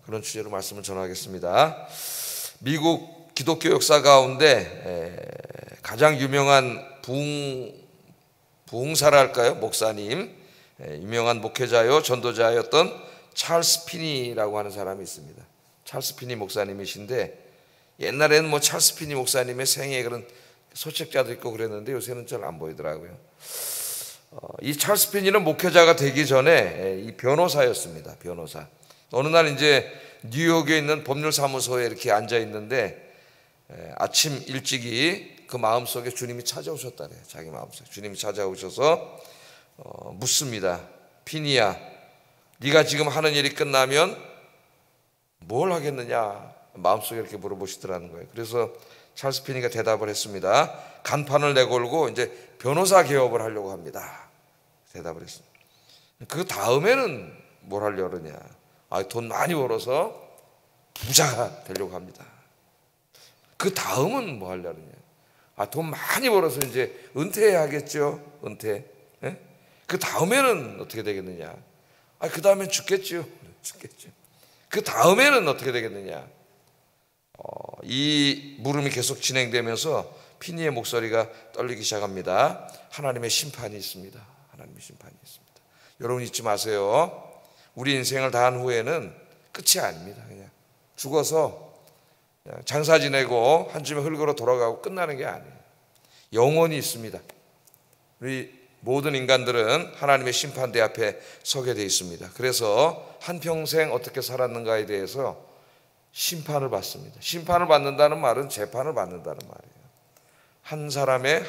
그런 주제로 말씀을 전하겠습니다. 미국 기독교 역사 가운데 가장 유명한 부흥사랄까요? 목사님, 유명한 목회자요 전도자였던 찰스 피니라고 하는 사람이 있습니다. 찰스 피니 목사님이신데, 옛날에는 뭐 찰스 피니 목사님의 생애 그런 소책자도 있고 그랬는데 요새는 잘 안 보이더라고요. 이 찰스 피니는 목회자가 되기 전에 이 변호사였습니다. 변호사. 어느 날 이제 뉴욕에 있는 법률사무소에 이렇게 앉아 있는데 아침 일찍이 그 마음속에 주님이 찾아오셨다래. 자기 마음속에 주님이 찾아오셔서 묻습니다. 피니야, 네가 지금 하는 일이 끝나면 뭘 하겠느냐? 마음속에 이렇게 물어보시더라는 거예요. 그래서 찰스 피니가 대답을 했습니다. 간판을 내걸고 이제 변호사 개업을 하려고 합니다. 대답을 했습니다. 그 다음에는 뭘 하려고 그러냐? 돈 많이 벌어서 부자가 되려고 합니다. 그 다음은 뭐 하려고 그러냐? 돈 많이 벌어서 이제 은퇴해야겠죠. 은퇴. 예? 그 다음에는 어떻게 되겠느냐? 그 다음엔 죽겠죠. 죽겠죠. 그 다음에는 어떻게 되겠느냐? 이 물음이 계속 진행되면서 피니의 목소리가 떨리기 시작합니다. 하나님의 심판이 있습니다. 하나님의 심판이 있습니다. 여러분 잊지 마세요. 우리 인생을 다한 후에는 끝이 아닙니다. 그냥 죽어서 그냥 장사 지내고 한 줌의 흙으로 돌아가고 끝나는 게 아니에요. 영원히 있습니다. 우리 모든 인간들은 하나님의 심판대 앞에 서게 돼 있습니다. 그래서 한평생 어떻게 살았는가에 대해서 심판을 받습니다. 심판을 받는다는 말은 재판을 받는다는 말이에요. 한 사람의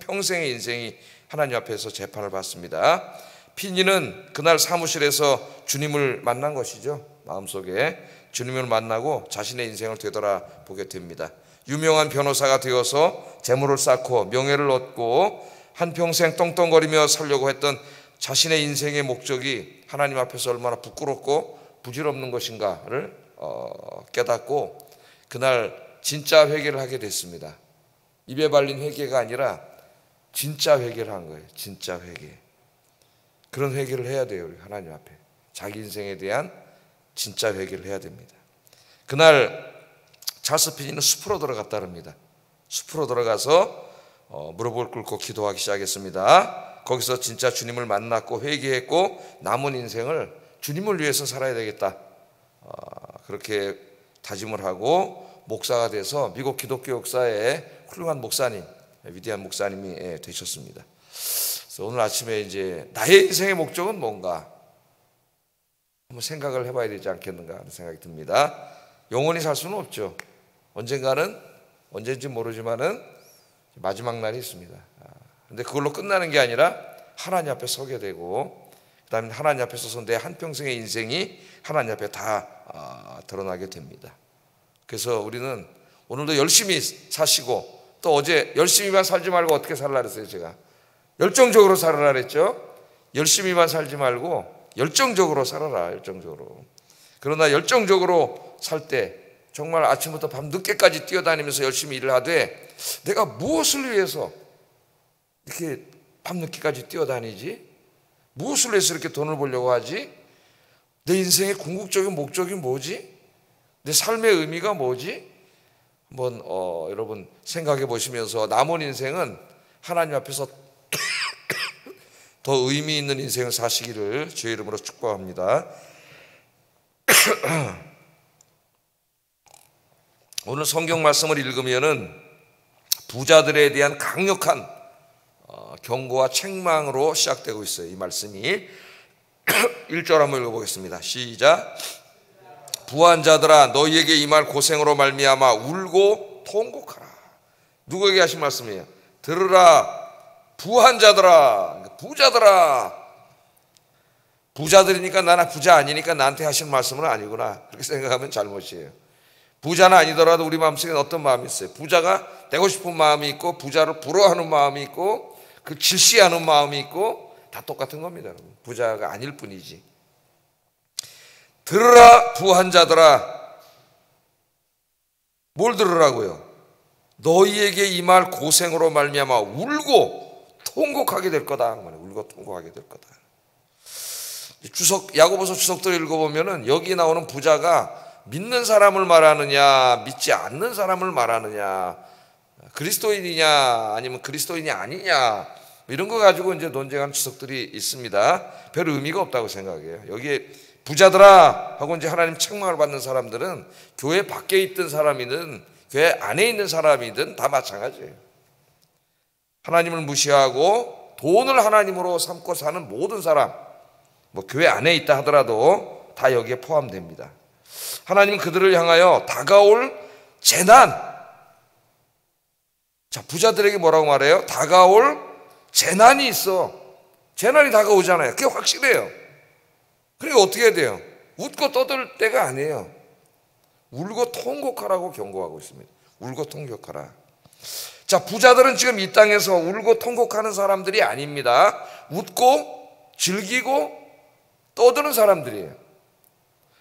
평생의 인생이 하나님 앞에서 재판을 받습니다. 피니는 그날 사무실에서 주님을 만난 것이죠. 마음속에 주님을 만나고 자신의 인생을 되돌아보게 됩니다. 유명한 변호사가 되어서 재물을 쌓고 명예를 얻고 한평생 떵떵거리며 살려고 했던 자신의 인생의 목적이 하나님 앞에서 얼마나 부끄럽고 부질없는 것인가를 깨닫고 그날 진짜 회개를 하게 됐습니다. 입에 발린 회개가 아니라 진짜 회개를 한 거예요. 진짜 회개. 그런 회개를 해야 돼요. 우리 하나님 앞에. 자기 인생에 대한 진짜 회개를 해야 됩니다. 그날 찰스 피니는 숲으로 들어갔다랍니다. 숲으로 들어가서 무릎을 꿇고 기도하기 시작했습니다. 거기서 진짜 주님을 만났고 회개했고 남은 인생을 주님을 위해서 살아야 되겠다. 그렇게 다짐을 하고 목사가 돼서 미국 기독교 역사의 훌륭한 목사님, 위대한 목사님이 되셨습니다. 그래서 오늘 아침에 이제 나의 인생의 목적은 뭔가 한번 생각을 해봐야 되지 않겠는가 하는 생각이 듭니다. 영원히 살 수는 없죠. 언젠가는, 언제인지 모르지만은 마지막 날이 있습니다. 근데 그걸로 끝나는 게 아니라 하나님 앞에 서게 되고 그다음에 하나님 앞에 서서 내 한평생의 인생이 하나님 앞에 다 드러나게 됩니다. 그래서 우리는 오늘도 열심히 사시고 또 어제 열심히만 살지 말고 어떻게 살라 그랬어요. 제가 열정적으로 살아라 그랬죠. 열심히만 살지 말고 열정적으로 살아라. 열정적으로. 그러나 열정적으로 살 때 정말 아침부터 밤 늦게까지 뛰어다니면서 열심히 일을 하되 내가 무엇을 위해서 이렇게 밤 늦게까지 뛰어다니지? 무엇을 위해서 이렇게 돈을 벌려고 하지? 내 인생의 궁극적인 목적이 뭐지? 내 삶의 의미가 뭐지? 한번 여러분 생각해 보시면서 남은 인생은 하나님 앞에서 더 의미 있는 인생을 사시기를 주의 이름으로 축복합니다. 오늘 성경 말씀을 읽으면은 부자들에 대한 강력한 경고와 책망으로 시작되고 있어요. 이 말씀이 1절 한번 읽어보겠습니다. 시작. 부한 자들아 너희에게 임할 고생으로 말미암아 울고 통곡하라. 누구에게 하신 말씀이에요? 들으라 부한 자들아, 부자들아. 부자들이니까 나는 부자 아니니까 나한테 하신 말씀은 아니구나 그렇게 생각하면 잘못이에요. 부자는 아니더라도 우리 마음속에 어떤 마음이 있어요? 부자가 되고 싶은 마음이 있고 부자를 부러워하는 마음이 있고 그 질시하는 마음이 있고 다 똑같은 겁니다. 여러분. 부자가 아닐 뿐이지. 들으라 부한 자들아. 뭘 들으라고요? 너희에게 임할 고생으로 말미암아 울고 통곡하게 될 거다. 울고 통곡하게 될 거다. 야고보서 주석들을 읽어보면은 여기 나오는 부자가 믿는 사람을 말하느냐, 믿지 않는 사람을 말하느냐, 그리스도인이냐, 아니면 그리스도인이 아니냐, 이런 거 가지고 이제 논쟁하는 주석들이 있습니다. 별 의미가 없다고 생각해요. 여기에 부자들아 하고 이제 하나님 책망을 받는 사람들은 교회 밖에 있던 사람이든 교회 안에 있는 사람이든 다 마찬가지예요. 하나님을 무시하고 돈을 하나님으로 삼고 사는 모든 사람, 뭐 교회 안에 있다 하더라도 다 여기에 포함됩니다. 하나님은 그들을 향하여 다가올 재난, 자, 부자들에게 뭐라고 말해요? 다가올 재난이 있어. 재난이 다가오잖아요. 그게 확실해요. 그러니까 어떻게 해야 돼요? 웃고 떠들 때가 아니에요. 울고 통곡하라고 경고하고 있습니다. 울고 통곡하라. 자, 부자들은 지금 이 땅에서 울고 통곡하는 사람들이 아닙니다. 웃고 즐기고 떠드는 사람들이에요.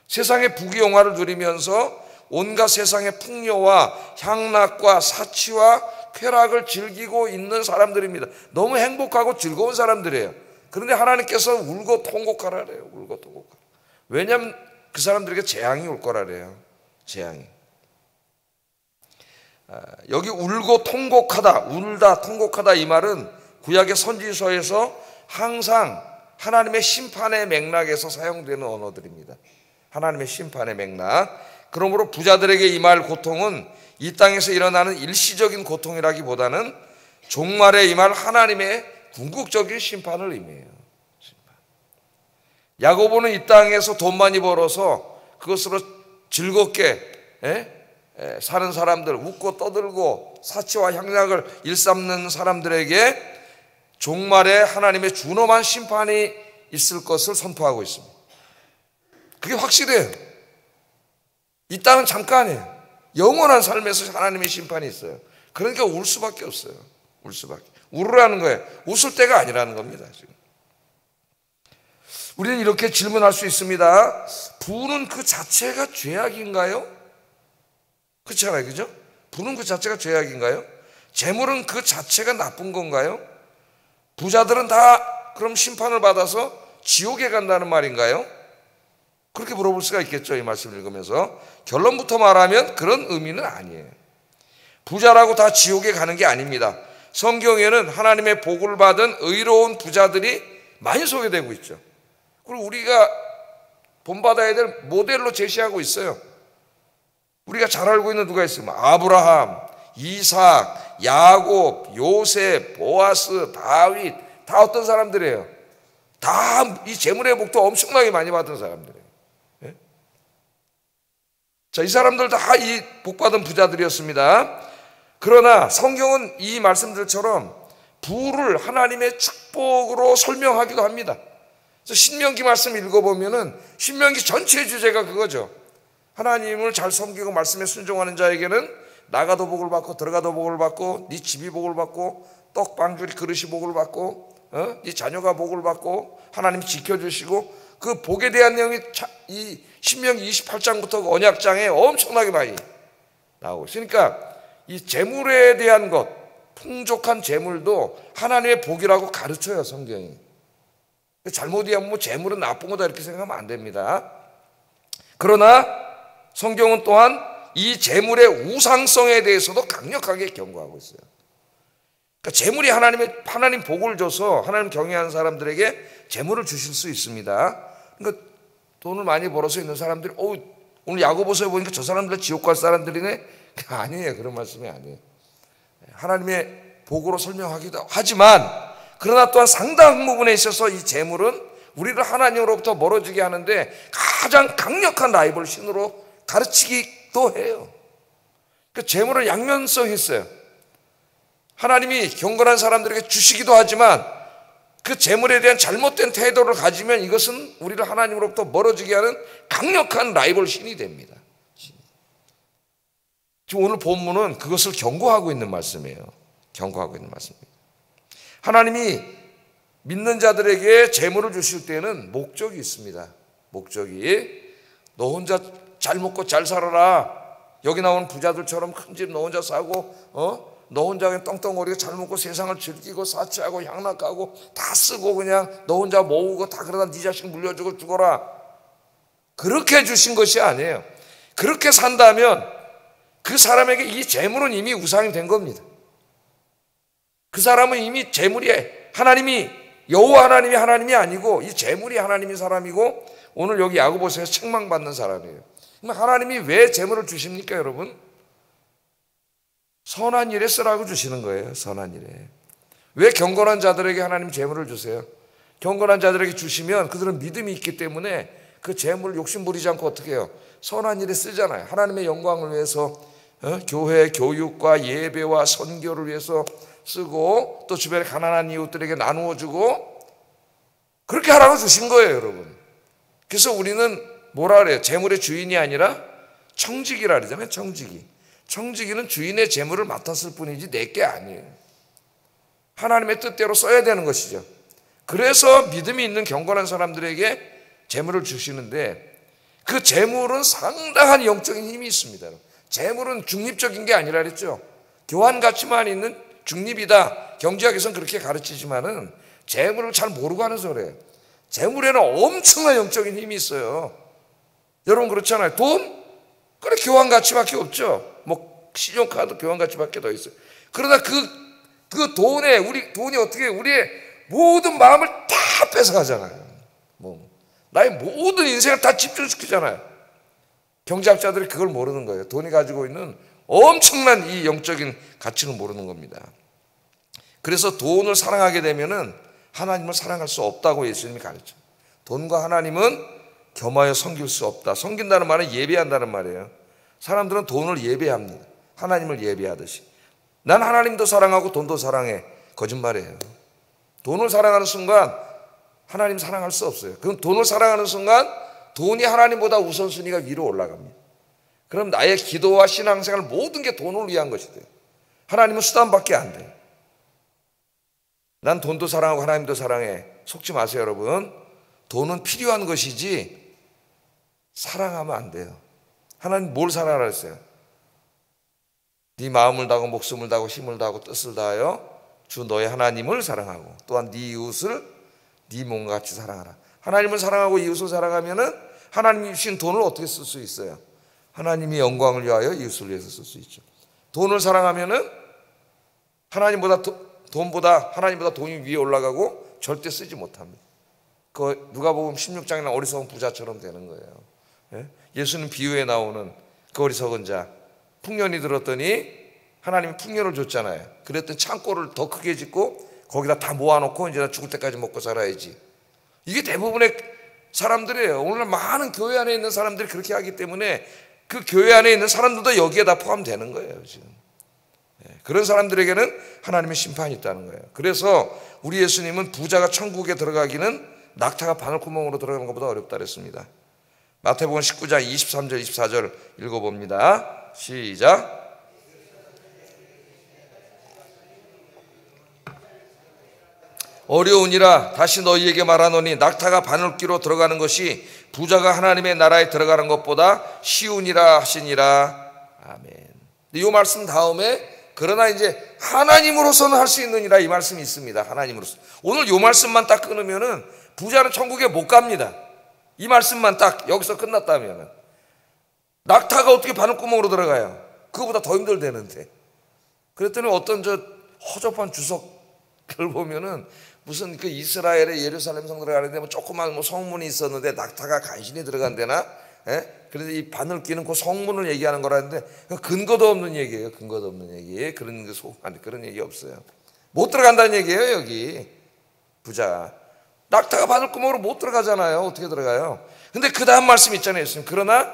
세상의 부귀영화를 누리면서 온갖 세상의 풍요와 향락과 사치와 쾌락을 즐기고 있는 사람들입니다. 너무 행복하고 즐거운 사람들이에요. 그런데 하나님께서 울고 통곡하라 그래요. 울고 통곡하라. 왜냐하면 그 사람들에게 재앙이 올 거라 그래요. 재앙이. 여기 울고 통곡하다, 울다 통곡하다 이 말은 구약의 선지서에서 항상 하나님의 심판의 맥락에서 사용되는 언어들입니다. 하나님의 심판의 맥락. 그러므로 부자들에게 임할 고통은 이 땅에서 일어나는 일시적인 고통이라기보다는 종말에 임할 하나님의 궁극적인 심판을 의미해요. 심판. 야고보는 이 땅에서 돈 많이 벌어서 그것으로 즐겁게 사는 사람들, 웃고 떠들고 사치와 향락을 일삼는 사람들에게 종말에 하나님의 준엄한 심판이 있을 것을 선포하고 있습니다. 그게 확실해요. 이 땅은 잠깐이에요. 영원한 삶에서 하나님의 심판이 있어요. 그러니까 울 수밖에 없어요. 울 수밖에. 울으라는 거예요. 웃을 때가 아니라는 겁니다. 지금. 우리는 이렇게 질문할 수 있습니다. 부는 그 자체가 죄악인가요? 그렇잖아요. 그죠? 부는 그 자체가 죄악인가요? 재물은 그 자체가 나쁜 건가요? 부자들은 다 그럼 심판을 받아서 지옥에 간다는 말인가요? 그렇게 물어볼 수가 있겠죠. 이 말씀을 읽으면서. 결론부터 말하면 그런 의미는 아니에요. 부자라고 다 지옥에 가는 게 아닙니다. 성경에는 하나님의 복을 받은 의로운 부자들이 많이 소개되고 있죠. 그리고 우리가 본받아야 될 모델로 제시하고 있어요. 우리가 잘 알고 있는 누가 있습니까? 아브라함, 이삭, 야곱, 요셉, 보아스, 다윗, 다 어떤 사람들이에요? 다 이 재물의 복도 엄청나게 많이 받은 사람들이에요. 예? 자, 이 사람들 다 이 복받은 부자들이었습니다. 그러나 성경은 이 말씀들처럼 부를 하나님의 축복으로 설명하기도 합니다. 그래서 신명기 말씀 읽어보면은 신명기 전체의 주제가 그거죠. 하나님을 잘 섬기고 말씀에 순종하는 자에게는 나가도 복을 받고 들어가도 복을 받고 네 집이 복을 받고 떡 방주리 그릇이 복을 받고 네 자녀가 복을 받고 하나님이 지켜주시고 그 복에 대한 내용이 이 신명기 28장부터 언약장에 엄청나게 많이 나오고 있으니까 이 재물에 대한 것, 풍족한 재물도 하나님의 복이라고 가르쳐요. 성경이. 잘못 이해하면 뭐 재물은 나쁜 거다 이렇게 생각하면 안 됩니다. 그러나 성경은 또한 이 재물의 우상성에 대해서도 강력하게 경고하고 있어요. 그러니까 재물이 하나님 복을 줘서 하나님 경외하는 사람들에게 재물을 주실 수 있습니다. 그러니까 돈을 많이 벌어서 있는 사람들이 오늘 야고보서에 보니까 저 사람들 지옥 갈 사람들이네. 아니에요. 그런 말씀이 아니에요. 하나님의 복으로 설명하기도 하지만 그러나 또한 상당 부분에 있어서 이 재물은 우리를 하나님으로부터 멀어지게 하는데 가장 강력한 라이벌 신으로 가르치기도 해요. 그 재물은 양면성이 있어요. 하나님이 경건한 사람들에게 주시기도 하지만 그 재물에 대한 잘못된 태도를 가지면 이것은 우리를 하나님으로부터 멀어지게 하는 강력한 라이벌 신이 됩니다. 지금 오늘 본문은 그것을 경고하고 있는 말씀이에요. 경고하고 있는 말씀입니다. 하나님이 믿는 자들에게 재물을 주실 때는 목적이 있습니다. 목적이 너 혼자 잘 먹고 잘 살아라. 여기 나오는 부자들처럼 큰 집 너 혼자 사고 너 너 혼자 그냥 떵떵거리고 잘 먹고 세상을 즐기고 사치하고 향락하고 다 쓰고 그냥 너 혼자 모으고 다 그러다 네 자식 물려주고 죽어라. 그렇게 주신 것이 아니에요. 그렇게 산다면 그 사람에게 이 재물은 이미 우상이 된 겁니다. 그 사람은 이미 재물이 하나님이 여호와 하나님이 아니고 이 재물이 하나님이 사람이고 오늘 여기 야고보서에서 책망받는 사람이에요. 그럼 하나님이 왜 재물을 주십니까, 여러분? 선한 일에 쓰라고 주시는 거예요. 선한 일에. 왜 경건한 자들에게 하나님 재물을 주세요? 경건한 자들에게 주시면 그들은 믿음이 있기 때문에 그 재물을 욕심 부리지 않고 어떻게 해요? 선한 일에 쓰잖아요. 하나님의 영광을 위해서 교회 교육과 예배와 선교를 위해서 쓰고 또 주변에 가난한 이웃들에게 나누어 주고 그렇게 하라고 주신 거예요, 여러분. 그래서 우리는 뭐라 그래요? 재물의 주인이 아니라 청지기라 그러잖아요. 청지기는 주인의 재물을 맡았을 뿐이지 내게 아니에요. 하나님의 뜻대로 써야 되는 것이죠. 그래서 믿음이 있는 경건한 사람들에게 재물을 주시는데 그 재물은 상당한 영적인 힘이 있습니다. 재물은 중립적인 게 아니라 그랬죠. 교환 가치만 있는 중립이다. 경제학에서는 그렇게 가르치지만은 재물을 잘 모르고 하는 소리예요. 재물에는 엄청난 영적인 힘이 있어요. 여러분 그렇잖아요. 돈? 그래 교환 가치밖에 없죠. 뭐 신용카드 교환 가치밖에 더 있어요. 그러나 그 돈에 우리 돈이 어떻게 우리의 모든 마음을 다 뺏어가잖아요. 나의 모든 인생을 다 집중시키잖아요. 경제학자들이 그걸 모르는 거예요. 돈이 가지고 있는 엄청난 이 영적인 가치는 모르는 겁니다. 그래서 돈을 사랑하게 되면은 하나님을 사랑할 수 없다고 예수님이 가르쳐요. 돈과 하나님은 겸하여 섬길 수 없다. 섬긴다는 말은 예배한다는 말이에요. 사람들은 돈을 예배합니다. 하나님을 예배하듯이. 난 하나님도 사랑하고 돈도 사랑해. 거짓말이에요. 돈을 사랑하는 순간 하나님 사랑할 수 없어요. 그럼 돈을 사랑하는 순간 돈이 하나님보다 우선순위가 위로 올라갑니다. 그럼 나의 기도와 신앙생활 모든 게 돈을 위한 것이 돼요. 하나님은 수단밖에 안 돼요. 난 돈도 사랑하고 하나님도 사랑해. 속지 마세요, 여러분. 돈은 필요한 것이지 사랑하면 안 돼요. 하나님 뭘 사랑하라 했어요? 네 마음을 다하고 목숨을 다하고 힘을 다하고 뜻을 다하여 주 너의 하나님을 사랑하고 또한 네 이웃을 네 몸과 같이 사랑하라. 하나님을 사랑하고 이웃을 사랑하면은 하나님이 주신 돈을 어떻게 쓸 수 있어요? 하나님의 영광을 위하여 이웃을 위해서 쓸 수 있죠. 돈을 사랑하면은 하나님보다 돈이 위에 올라가고 절대 쓰지 못합니다. 그 누가복음 16장이나 어리석은 부자처럼 되는 거예요. 예수님 비유에 나오는 그 어리석은 자, 풍년이 들었더니 하나님이 풍년을 줬잖아요. 그랬더니 창고를 더 크게 짓고 거기다 다 모아놓고 이제 나 죽을 때까지 먹고 살아야지. 이게 대부분의 사람들이에요. 오늘날 많은 교회 안에 있는 사람들이 그렇게 하기 때문에 그 교회 안에 있는 사람들도 여기에 다 포함되는 거예요, 지금. 그런 사람들에게는 하나님의 심판이 있다는 거예요. 그래서 우리 예수님은 부자가 천국에 들어가기는 낙타가 바늘구멍으로 들어가는 것보다 어렵다 그랬습니다. 마태복음 19장 23절 24절 읽어봅니다. 시작. 어려우니라 다시 너희에게 말하노니 낙타가 바늘귀로 들어가는 것이 부자가 하나님의 나라에 들어가는 것보다 쉬우니라 하시니라. 아멘. 이 말씀 다음에 그러나 이제 하나님으로서는 할 수 있느니라 이 말씀이 있습니다. 하나님으로서. 오늘 이 말씀만 딱 끊으면은 부자는 천국에 못 갑니다. 이 말씀만 딱 여기서 끝났다면은 낙타가 어떻게 바늘구멍으로 들어가요? 그거보다 더 힘들대는데. 그랬더니 어떤 저 허접한 주석을 보면은 무슨 그 이스라엘의 예루살렘 성 들어가는데 뭐 조그만 뭐 성문이 있었는데 낙타가 간신히 들어간대나? 그래서 이 바늘귀는 그 성문을 얘기하는 거라는데 근거도 없는 얘기예요. 근거도 없는 얘기. 그런 얘기 없어요. 못 들어간다는 얘기예요. 여기 부자 낙타가 바늘구멍으로 못 들어가잖아요. 어떻게 들어가요? 근데 그 다음 말씀 있잖아요. 그러나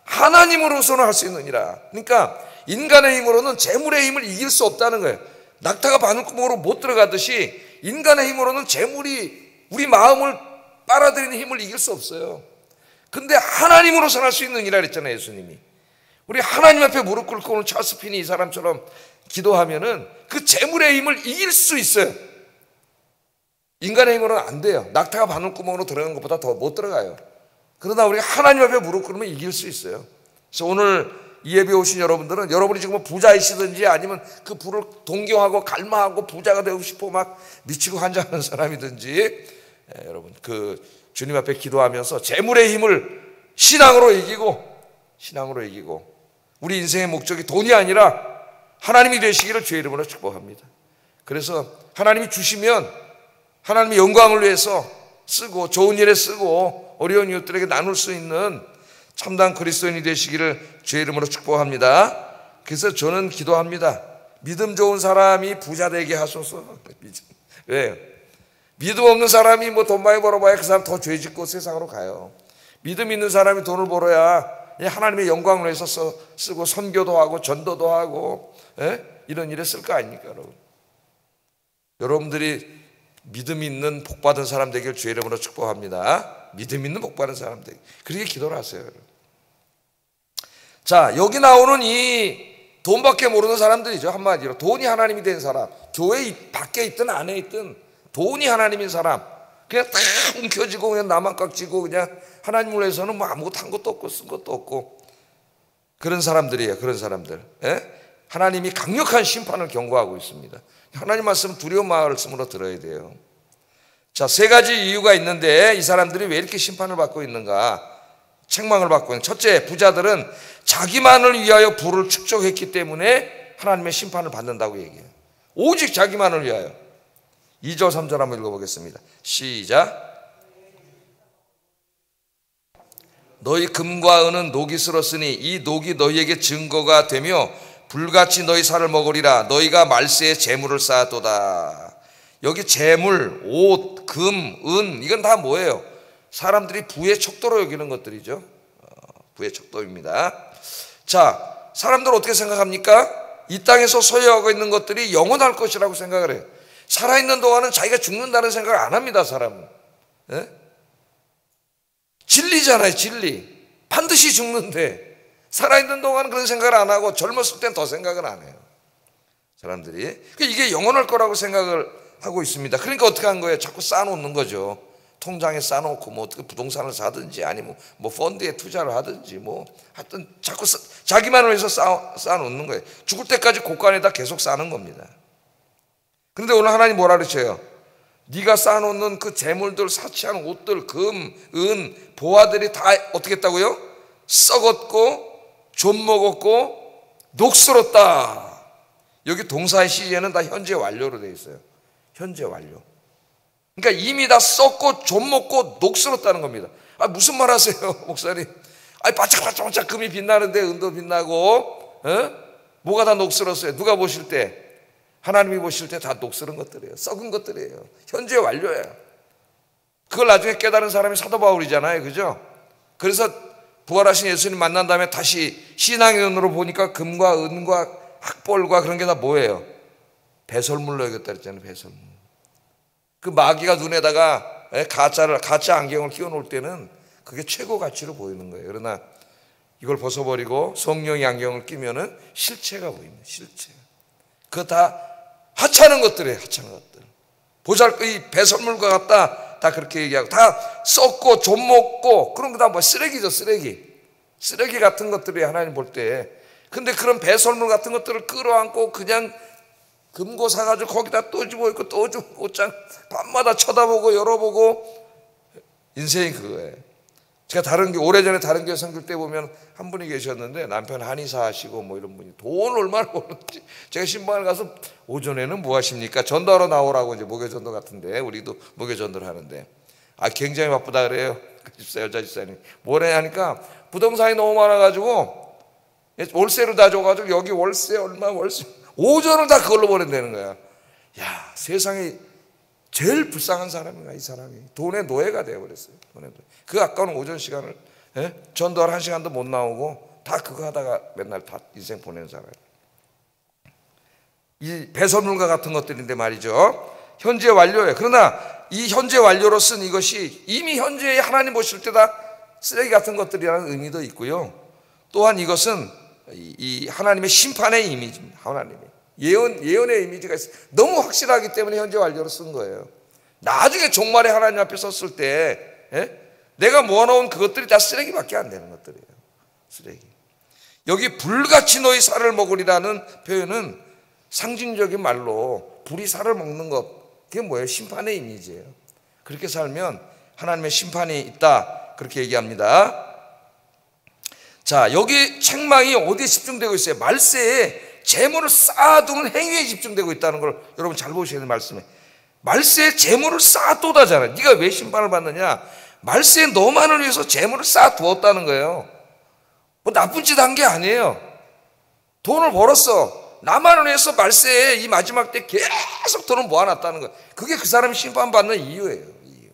하나님으로서는 할 수 있느니라. 그러니까 인간의 힘으로는 재물의 힘을 이길 수 없다는 거예요. 낙타가 바늘구멍으로 못 들어가듯이 인간의 힘으로는 재물이 우리 마음을 빨아들이는 힘을 이길 수 없어요. 근데 하나님으로서는 할 수 있느니라 그랬잖아요, 예수님이. 우리 하나님 앞에 무릎 꿇고 오늘 찰스 핀이 이 사람처럼 기도하면은 그 재물의 힘을 이길 수 있어요. 인간의 힘으로는 안 돼요. 낙타가 바늘구멍으로 들어가는 것보다 더 못 들어가요. 그러나 우리가 하나님 앞에 무릎 꿇으면 이길 수 있어요. 그래서 오늘 이 예배 오신 여러분들은 여러분이 지금 부자이시든지 아니면 그 부를 동경하고 갈망하고 부자가 되고 싶어 막 미치고 환장하는 사람이든지, 여러분 그 주님 앞에 기도하면서 재물의 힘을 신앙으로 이기고 우리 인생의 목적이 돈이 아니라 하나님이 되시기를 주의 이름으로 축복합니다. 그래서 하나님이 주시면 하나님의 영광을 위해서 쓰고 좋은 일에 쓰고 어려운 이웃들에게 나눌 수 있는 참다운 그리스도인이 되시기를 주의 이름으로 축복합니다. 그래서 저는 기도합니다. 믿음 좋은 사람이 부자 되게 하소서. 왜? 믿음 없는 사람이 뭐 돈 많이 벌어봐야 그 사람 더 죄 짓고 세상으로 가요. 믿음 있는 사람이 돈을 벌어야 하나님의 영광을 위해서 쓰고 선교도 하고 전도도 하고 이런 일에 쓸 거 아닙니까, 여러분? 여러분들이 믿음 있는 복받은 사람 되길 주의 이름으로 축복합니다. 믿음 있는 복받은 사람 되길. 그렇게 기도를 하세요, 여러분. 자, 여기 나오는 이 돈밖에 모르는 사람들이죠. 한마디로 돈이 하나님이 된 사람, 교회 밖에 있든 안에 있든 돈이 하나님인 사람, 그냥 다 움켜쥐고 그냥 나만 깍지고 그냥 하나님을 위해서는 뭐 아무것도 한 것도 없고 쓴 것도 없고 그런 사람들이에요. 그런 사람들. 하나님이 강력한 심판을 경고하고 있습니다. 하나님 말씀 두려운 말씀으로 들어야 돼요. 자, 세 가지 이유가 있는데 이 사람들이 왜 이렇게 심판을 받고 있는가? 책망을 받고 있는. 첫째, 부자들은 자기만을 위하여 부를 축적했기 때문에 하나님의 심판을 받는다고 얘기해요. 오직 자기만을 위하여. 2절 3절 한번 읽어보겠습니다. 시작. 너희 금과 은은 녹이 슬었으니 이 녹이 너희에게 증거가 되며 불같이 너희 살을 먹으리라. 너희가 말세에 재물을 쌓았도다. 여기 재물, 옷, 금, 은 이건 다 뭐예요? 사람들이 부의 척도로 여기는 것들이죠. 부의 척도입니다. 자, 사람들 어떻게 생각합니까? 이 땅에서 소유하고 있는 것들이 영원할 것이라고 생각을 해요. 살아있는 동안은 자기가 죽는다는 생각을 안 합니다, 사람은. 진리잖아요, 진리. 반드시 죽는데 살아있는 동안은 그런 생각을 안 하고 젊었을 땐 더 생각을 안 해요, 사람들이. 이게 영원할 거라고 생각을 하고 있습니다. 그러니까 어떻게 한 거예요? 자꾸 쌓아놓는 거죠. 통장에 쌓아놓고 뭐 어떻게 부동산을 사든지 아니면 뭐 펀드에 투자를 하든지 뭐 하여튼 자꾸 자기만을 위해서 쌓아놓는 거예요. 죽을 때까지 곳간에다 계속 쌓는 겁니다. 그런데 오늘 하나님 뭐라 그러셔요? 네가 쌓아놓는 그 재물들, 사치한 옷들, 금, 은, 보화들이 다 어떻게 했다고요? 썩었고 좀먹었고 녹슬었다. 여기 동사의 시제는 다 현재 완료로 되어 있어요. 현재 완료. 그러니까 이미 다 썩고 좀먹고 녹슬었다는 겁니다. 아, 무슨 말 하세요, 목사님? 아, 반짝반짝 금이 빛나는데 은도 빛나고 뭐가 다 녹슬었어요? 누가 보실 때? 하나님이 보실 때 다 녹슬은 것들이에요. 썩은 것들이에요. 현재 완료예요. 그걸 나중에 깨달은 사람이 사도 바울이잖아요, 그죠? 그래서 부활하신 예수님 만난 다음에 다시 신앙의 눈으로 보니까 금과 은과 학벌과 그런 게 다 뭐예요? 배설물로 여겼다 그랬잖아요, 배설물. 그 마귀가 눈에다가 가짜 안경을 끼워 놓을 때는 그게 최고 가치로 보이는 거예요. 그러나 이걸 벗어버리고 성령의 안경을 끼면은 실체가 보입니다, 실체. 그거 다 하찮은 것들이에요, 하찮은 것들. 보잘것이 배설물과 같다, 다 그렇게 얘기하고 다 썩고 좀먹고 그런 거 다 뭐 쓰레기죠, 쓰레기 같은 것들이 하나님 볼 때. 근데 그런 배설물 같은 것들을 끌어안고 그냥 금고 사가지고 거기다 또 집어있고 또 집어있고 옷장 밤마다 쳐다보고 열어보고 인생이 그거예요. 제가 오래전에 다른 교회 섬길 때 보면 한 분이 계셨는데 남편 한의사 하시고 뭐 이런 분이 돈 얼마나 버는지 제가 신방을 가서 오전에는 뭐 하십니까? 전도하러 나오라고 이제 목요전도 같은데 우리도 목요전도를 하는데 굉장히 바쁘다 그래요. 그 집사, 여자 집사님. 뭐래 하니까 부동산이 너무 많아가지고 월세로 다 줘가지고 여기 월세 얼마 월세 오전을 다 그걸로 보낸다는 거야. 야, 세상에 제일 불쌍한 사람인가 이 사람이. 돈의 노예가 되어버렸어요. 그 아까운 오전 시간을 전도할 1시간도 못 나오고 다 그거 하다가 맨날 다 인생 보내는 사람. 이 배설물과 같은 것들인데 말이죠. 현재 완료예요. 그러나 이 현재 완료로 쓴 이것이 이미 현재에 하나님 보실 때 다 쓰레기 같은 것들이라는 의미도 있고요. 또한 이것은 이 하나님의 심판의 이미지입니다. 하나님의 예언의 이미지가 있어요. 너무 확실하기 때문에 현재 완료로 쓴 거예요. 나중에 종말에 하나님 앞에 섰을 때 내가 모아놓은 그것들이 다 쓰레기밖에 안 되는 것들이에요. 쓰레기. 여기 불같이 너희 살을 먹으리라는 표현은 상징적인 말로 불이 살을 먹는 것, 그게 뭐예요? 심판의 이미지예요. 그렇게 살면 하나님의 심판이 있다, 그렇게 얘기합니다. 자, 여기 책망이 어디에 집중되고 있어요? 말세에 재물을 쌓아두는 행위에 집중되고 있다는 걸 여러분 잘 보셔야 되는 말씀이에요. 말세에 재물을 쌓아두다잖아요. 네가 왜 심판을 받느냐? 말세에 너만을 위해서 재물을 쌓아두었다는 거예요. 뭐 나쁜 짓 한 게 아니에요. 돈을 벌었어. 나만을 위해서 말세에 이 마지막 때 계속 돈을 모아놨다는 거예요. 그게 그 사람이 심판받는 이유예요. 이유.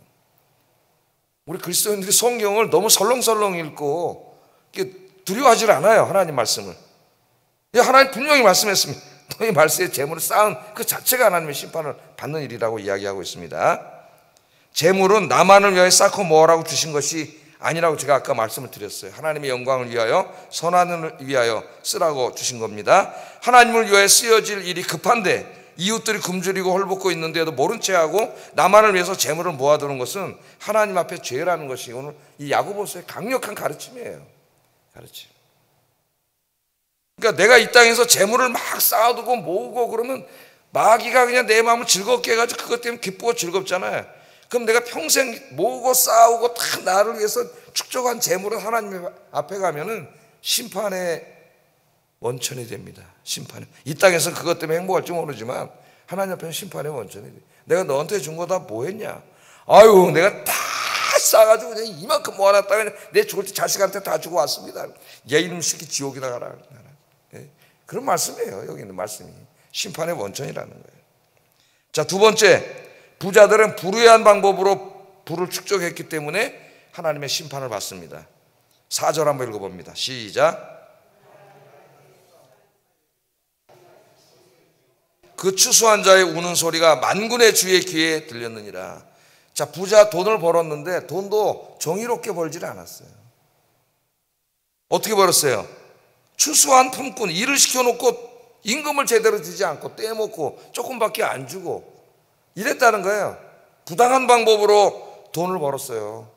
우리 그리스도인들이 성경을 너무 설렁설렁 읽고 두려워하지 않아요. 하나님 말씀을. 하나님 분명히 말씀했습니다. 너희 말세에 재물을 쌓은 그 자체가 하나님의 심판을 받는 일이라고 이야기하고 있습니다. 재물은 나만을 위하여 쌓고 모으라고 주신 것이 아니라고 제가 아까 말씀을 드렸어요. 하나님의 영광을 위하여, 선한을 위하여 쓰라고 주신 겁니다. 하나님을 위하여 쓰여질 일이 급한데 이웃들이 굶주리고 헐벗고 있는데도 모른 채 하고 나만을 위해서 재물을 모아두는 것은 하나님 앞에 죄라는 것이 오늘 이 야고보서의 강력한 가르침이에요. 가르침. 그러니까 내가 이 땅에서 재물을 막 쌓아두고 모으고 그러면 마귀가 그냥 내 마음을 즐겁게 해가지고 그것 때문에 기쁘고 즐겁잖아요. 그럼 내가 평생 모으고 쌓아오고 다 나를 위해서 축적한 재물은 하나님 앞에 가면은 심판의 원천이 됩니다. 심판이. 이 땅에서 그것 때문에 행복할지 모르지만 하나님 앞에는 심판의 원천이 돼. 내가 너한테 준 거 다 뭐 했냐? 아유, 내가 다 쌓아가지고 그냥 이만큼 모아놨다 그냥 내 죽을 때 자식한테 다 주고 왔습니다. 얘 이름 시키 지옥이나 가라. 예? 그런 말씀이에요. 여기 있는 말씀이 심판의 원천이라는 거예요. 자, 두 번째, 부자들은 불의한 방법으로 부를 축적했기 때문에 하나님의 심판을 받습니다. 4절 한번 읽어봅니다. 시작. 그 추수한 자의 우는 소리가 만군의 주의 귀에 들렸느니라. 자, 부자 돈을 벌었는데 돈도 정의롭게 벌질 않았어요. 어떻게 벌었어요? 추수한 품꾼, 일을 시켜놓고 임금을 제대로 주지 않고 떼먹고 조금밖에 안 주고 이랬다는 거예요. 부당한 방법으로 돈을 벌었어요.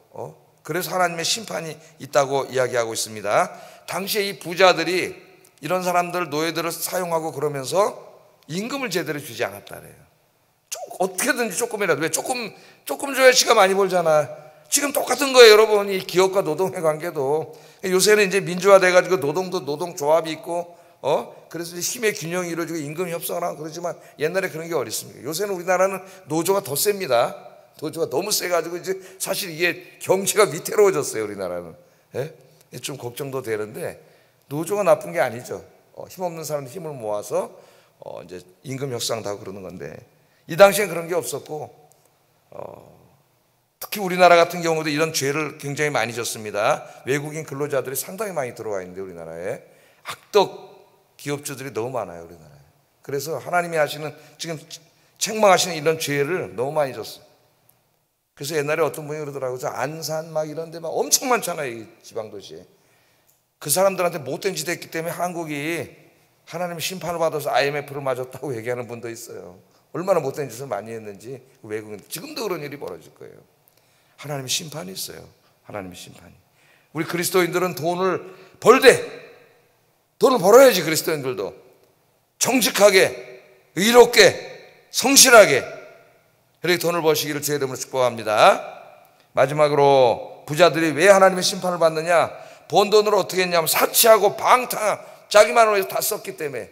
그래서 하나님의 심판이 있다고 이야기하고 있습니다. 당시에 이 부자들이 이런 사람들, 노예들을 사용하고 그러면서 임금을 제대로 주지 않았다 그래요. 어떻게든지 조금이라도. 왜? 조금 줘야 지가 많이 벌잖아. 지금 똑같은 거예요, 여러분. 이 기업과 노동의 관계도. 요새는 이제 민주화돼가지고 노동도 노동조합이 있고, 그래서 힘의 균형이 이루어지고 임금 협상을 하고 그러지만 옛날에 그런 게 어디 있습니까? 요새는 우리나라는 노조가 더 셉니다. 노조가 너무 세가지고 이제 사실 이게 경제가 위태로워졌어요, 우리나라는. 예? 좀 걱정도 되는데 노조가 나쁜 게 아니죠. 힘없는 사람들 힘을 모아서 이제 임금 협상도 하고 그러는 건데 이 당시엔 그런 게 없었고 특히 우리나라 같은 경우도 이런 죄를 굉장히 많이 졌습니다. 외국인 근로자들이 상당히 많이 들어와 있는데 우리나라에 악덕 기업주들이 너무 많아요, 우리나라에. 그래서 하나님이 하시는 지금 책망하시는 이런 죄를 너무 많이 졌어요. 그래서 옛날에 어떤 분이 그러더라고요. 안산 막 이런 데 막 엄청 많잖아요, 이 지방도시에. 그 사람들한테 못된 짓 했기 때문에 한국이 하나님의 심판을 받아서 IMF를 맞았다고 얘기하는 분도 있어요. 얼마나 못된 짓을 많이 했는지 외국인 지금도 그런 일이 벌어질 거예요. 하나님의 심판이 있어요. 하나님의 심판이. 우리 그리스도인들은 돈을 벌어야지. 그리스도인들도 정직하게, 의롭게, 성실하게 이렇게 돈을 버시기를 주의 이름으로 축복합니다. 마지막으로 부자들이 왜 하나님의 심판을 받느냐? 번 돈으로 어떻게 했냐면 사치하고 방탕, 자기만을 위해서 다 썼기 때문에.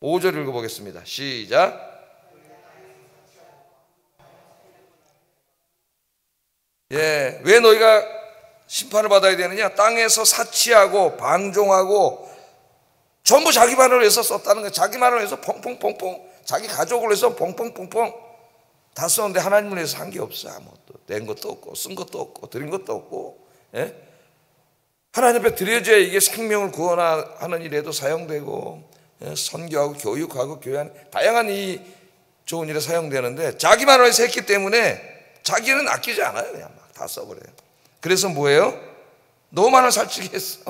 5절 읽어보겠습니다. 시작. 예, 왜 너희가 심판을 받아야 되느냐? 땅에서 사치하고 방종하고 전부 자기만을 위해서 썼다는 거예요. 자기만을 위해서 펑펑펑펑, 자기 가족을 위해서 펑펑펑펑 다 썼는데 하나님을 위해서 한 게 없어. 아무것도 낸 것도 없고 쓴 것도 없고 드린 것도 없고. 예? 하나님 앞에 드려줘야 이게 생명을 구원하는 일에도 사용되고, 예? 선교하고 교육하고 교회하는 다양한 이 좋은 일에 사용되는데 자기만을 위해서 했기 때문에 자기는 아끼지 않아요. 그냥 막 다 써버려요. 그래서 뭐예요? 너무 많은 살찌게 했어.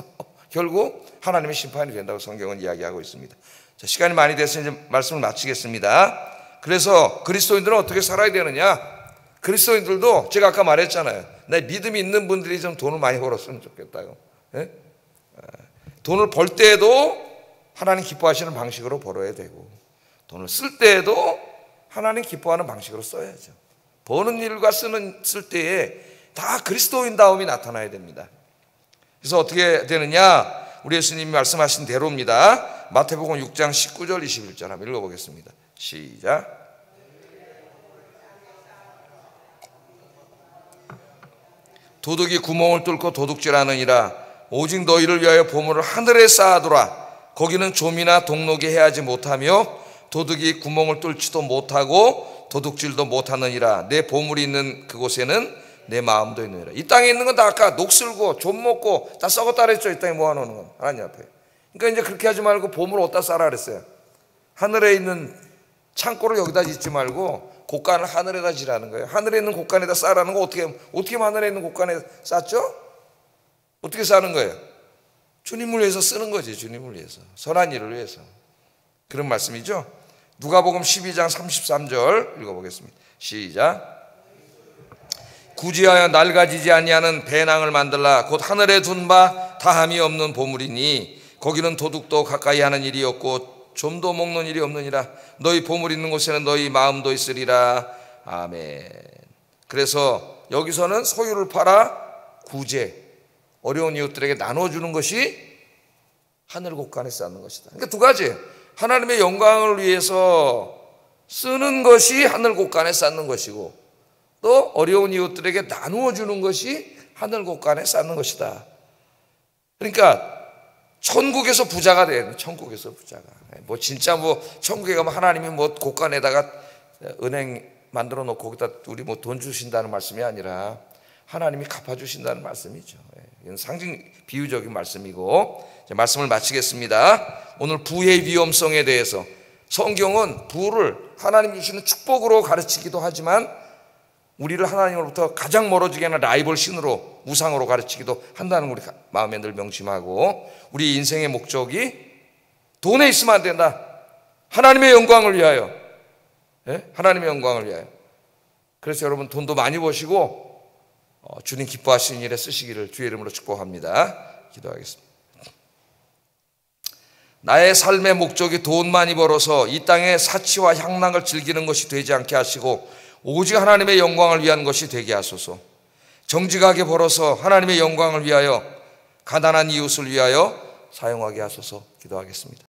결국 하나님의 심판이 된다고 성경은 이야기하고 있습니다. 자, 시간이 많이 돼서 이제 말씀을 마치겠습니다. 그래서 그리스도인들은 어떻게 살아야 되느냐? 그리스도인들도 제가 아까 말했잖아요. 내 믿음이 있는 분들이 좀 돈을 많이 벌었으면 좋겠다고. 예? 돈을 벌 때에도 하나님 기뻐하시는 방식으로 벌어야 되고, 돈을 쓸 때에도 하나님 기뻐하는 방식으로 써야죠. 버는 일과 쓸 때에 다 그리스도인다움이 나타나야 됩니다. 그래서 어떻게 되느냐? 우리 예수님이 말씀하신 대로입니다. 마태복음 6장 19절 21절 한번 읽어보겠습니다. 시작. 도둑이 구멍을 뚫고 도둑질하느니라. 오직 너희를 위하여 보물을 하늘에 쌓아두라. 거기는 좀이나 동록이 해하지 못하며 도둑이 구멍을 뚫지도 못하고 도둑질도 못하느니라. 내 보물이 있는 그곳에는 내 마음도 있느니라. 이 땅에 있는 건 다 아까 녹슬고 좀 먹고 다 썩었다 그랬죠. 이 땅에 모아놓는 건 하나님 앞에. 그러니까 이제 그렇게 하지 말고 보물을 어디다 쌓으라 그랬어요. 하늘에 있는 창고를 여기다 짓지 말고 곳간을 하늘에다 지라는 거예요. 하늘에 있는 곳간에다 쌓으라는 거 어떻게 하늘에 있는 곳간에 쌓죠? 어떻게 쌓는 거예요? 주님을 위해서 쓰는 거지. 주님을 위해서, 선한 일을 위해서. 그런 말씀이죠. 누가복음 12장 33절 읽어보겠습니다. 시작. 구제하여 낡아지지 아니하는 배낭을 만들라. 곧 하늘에 둔 바 다함이 없는 보물이니 거기는 도둑도 가까이 하는 일이 없고 좀도 먹는 일이 없느니라. 너희 보물 있는 곳에는 너희 마음도 있으리라. 아멘. 그래서 여기서는 소유를 팔아 구제, 어려운 이웃들에게 나눠주는 것이 하늘 곳간에 쌓는 것이다. 그러니까 두 가지. 하나님의 영광을 위해서 쓰는 것이 하늘 곳간에 쌓는 것이고, 또 어려운 이웃들에게 나누어 주는 것이 하늘 곳간에 쌓는 것이다. 그러니까 천국에서 부자가 돼야 돼. 천국에서 부자가. 뭐 진짜 뭐 천국에 가면 하나님이 뭐 곳간에다가 은행 만들어 놓고 거기다 우리 뭐 돈 주신다는 말씀이 아니라 하나님이 갚아 주신다는 말씀이죠. 이건 상징 비유적인 말씀이고, 말씀을 마치겠습니다. 오늘 부의 위험성에 대해서 성경은 부를 하나님 주시는 축복으로 가르치기도 하지만 우리를 하나님으로부터 가장 멀어지게 하는 라이벌 신으로, 우상으로 가르치기도 한다는 우리 마음에 늘 명심하고, 우리 인생의 목적이 돈에 있으면 안 된다. 하나님의 영광을 위하여. 하나님의 영광을 위하여. 그래서 여러분 돈도 많이 버시고 주님 기뻐하시는 일에 쓰시기를 주의 이름으로 축복합니다. 기도하겠습니다. 나의 삶의 목적이 돈 많이 벌어서 이 땅의 사치와 향락을 즐기는 것이 되지 않게 하시고 오직 하나님의 영광을 위한 것이 되게 하소서. 정직하게 벌어서 하나님의 영광을 위하여, 가난한 이웃을 위하여 사용하게 하소서. 기도하겠습니다.